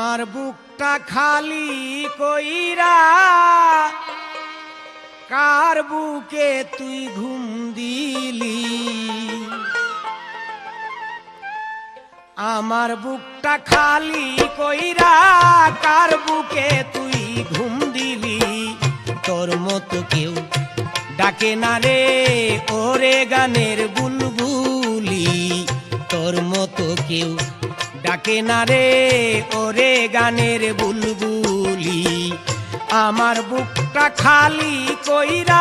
আমার বুকটা খালি কইরা কার বুকে তুই ঘুম দিলি। আমার বুকটা খালি কইরা কার বুকে তুই ঘুম দিলি। তোর মতো কেউ ডাকে না রে ওরে গানের বুলবুলি। তোর মতো কেউ ডাকে না রে ওরে গানের বুলবুলি। আমার বুকটা খালি কইরা